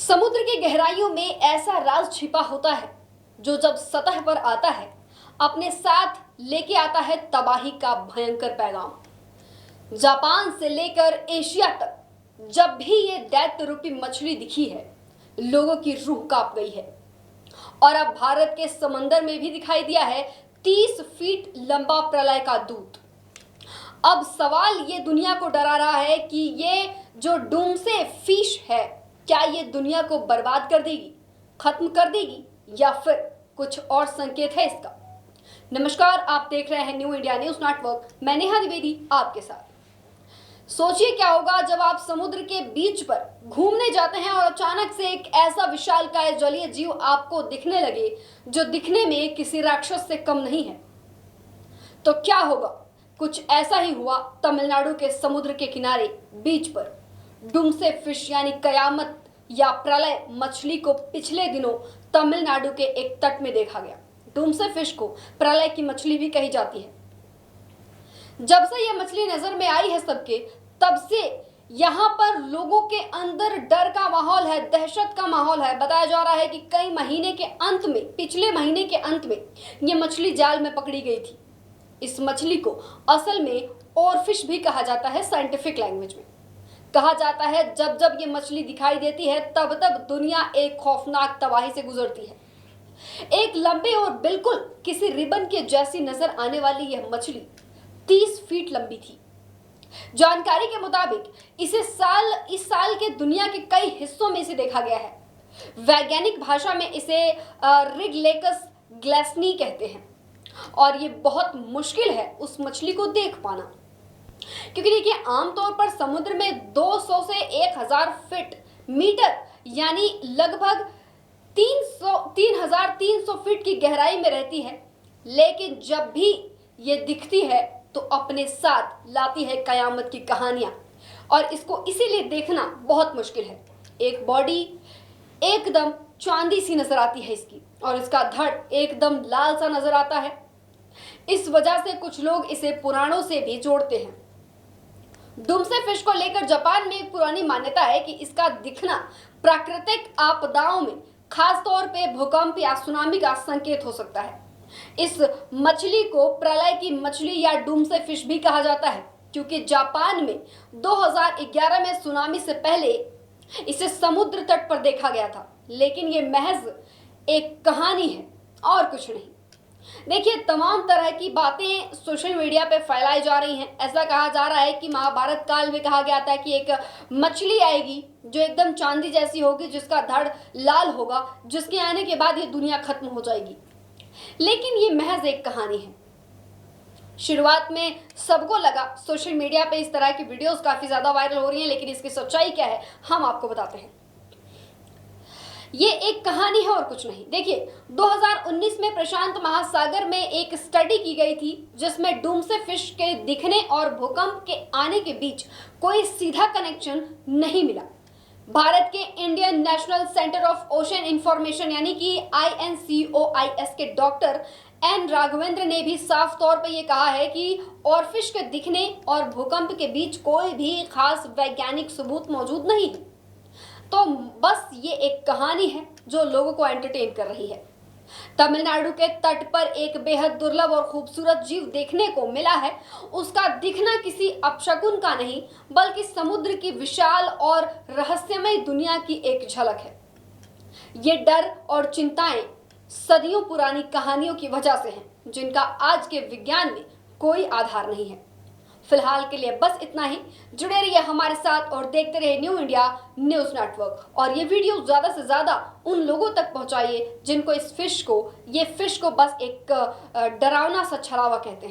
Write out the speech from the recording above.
समुद्र की गहराइयों में ऐसा राज छिपा होता है जो जब सतह पर आता है अपने साथ लेके आता है तबाही का भयंकर पैगाम। जापान से लेकर एशिया तक जब भी ये दैत्य रूपी मछली दिखी है, लोगों की रूह कांप गई है। और अब भारत के समंदर में भी दिखाई दिया है 30 फीट लंबा प्रलय का दूत। अब सवाल ये दुनिया को डरा रहा है कि ये जो डूमसे फिश है, क्या ये दुनिया को बर्बाद कर देगी, खत्म कर देगी, या फिर कुछ और संकेत है इसका। नमस्कार, आप देख रहे हैं न्यू इंडिया न्यूज नेटवर्क। मैं नेहा द्विवेदी आपके साथ। सोचिए क्या होगा जब आप समुद्र के बीच पर घूमने जाते हैं और अचानक से एक ऐसा विशालकाय जलीय जीव आपको दिखने लगे जो दिखने में किसी राक्षस से कम नहीं है। तो क्या होगा? कुछ ऐसा ही हुआ तमिलनाडु के समुद्र के किनारे बीच पर। डूमसे फिश यानी कयामत या प्रलय मछली को पिछले दिनों तमिलनाडु के एक तट में देखा गया। डूमसे फिश को प्रलय की मछली भी कही जाती है। जब से यह मछली नजर में आई है सबके, तब से यहाँ पर लोगों के अंदर डर का माहौल है, दहशत का माहौल है। बताया जा रहा है कि कई महीने के अंत में, पिछले महीने के अंत में यह मछली जाल में पकड़ी गई थी। इस मछली को असल में ओरफिश भी कहा जाता है। साइंटिफिक लैंग्वेज में कहा जाता है जब जब ये मछली दिखाई देती है तब तब दुनिया एक खौफनाक तबाही से गुजरती है। एक लंबे और बिल्कुल किसी रिबन के जैसी नजर आने वाली यह मछली 30 फीट लंबी थी। जानकारी के मुताबिक इस साल के दुनिया के कई हिस्सों में इसे देखा गया है। वैज्ञानिक भाषा में इसे रिगलेकस ग्लैसनी कहते हैं और ये बहुत मुश्किल है उस मछली को देख पाना, क्योंकि देखिए आमतौर पर समुद्र में 200 से 1000 फीट मीटर यानी लगभग 3300 फीट की गहराई में रहती है। लेकिन जब भी ये दिखती है तो अपने साथ लाती है कयामत की कहानियां, और इसको इसीलिए देखना बहुत मुश्किल है। एक बॉडी एकदम चांदी सी नजर आती है इसकी, और इसका धड़ एकदम लाल सा नजर आता है। इस वजह से कुछ लोग इसे पुराणों से भी जोड़ते हैं। डूमसे फिश को लेकर जापान में एक पुरानी मान्यता है कि इसका दिखना प्राकृतिक आपदाओं में, खास तौर पे भूकंप या सुनामी का संकेत हो सकता है। इस मछली को प्रलय की मछली या डूमसे फिश भी कहा जाता है, क्योंकि जापान में 2011 में सुनामी से पहले इसे समुद्र तट पर देखा गया था। लेकिन ये महज एक कहानी है और कुछ नहीं। देखिए, तमाम तरह की बातें सोशल मीडिया पे फैलाई जा रही हैं। ऐसा कहा जा रहा है कि महाभारत काल में कहा गया था कि एक मछली आएगी जो एकदम चांदी जैसी होगी, जिसका धड़ लाल होगा, जिसके आने के बाद ये दुनिया खत्म हो जाएगी। लेकिन ये महज एक कहानी है। शुरुआत में सबको लगा, सोशल मीडिया पे इस तरह की वीडियोस काफी ज्यादा वायरल हो रही हैं, लेकिन इसकी सच्चाई क्या है हम आपको बताते हैं। ये एक कहानी है और कुछ नहीं। देखिए, 2019 में प्रशांत महासागर में एक स्टडी की गई थी जिसमें डूमसे फिश के दिखने और भूकंप के आने के बीच कोई सीधा कनेक्शन नहीं मिला। भारत के Indian national centre of ocean information यानी कि INCOIS के डॉक्टर N राघवेंद्र ने भी साफ तौर पर यह कहा है कि ओरफिश के दिखने और भूकंप के बीच कोई भी खास वैज्ञानिक सबूत मौजूद नहीं है। तो बस ये एक कहानी है जो लोगों को एंटरटेन कर रही है। तमिलनाडु के तट पर एक बेहद दुर्लभ और खूबसूरत जीव देखने को मिला है। उसका दिखना किसी अपशकुन का नहीं, बल्कि समुद्र की विशाल और रहस्यमय दुनिया की एक झलक है। ये डर और चिंताएं सदियों पुरानी कहानियों की वजह से हैं, जिनका आज के विज्ञान में कोई आधार नहीं है। फिलहाल के लिए बस इतना ही। जुड़े रहिए हमारे साथ और देखते रहिए न्यू इंडिया न्यूज नेटवर्क। और ये वीडियो ज्यादा से ज्यादा उन लोगों तक पहुंचाइए जिनको ये फिश को बस एक डरावना सा छलावा कहते हैं।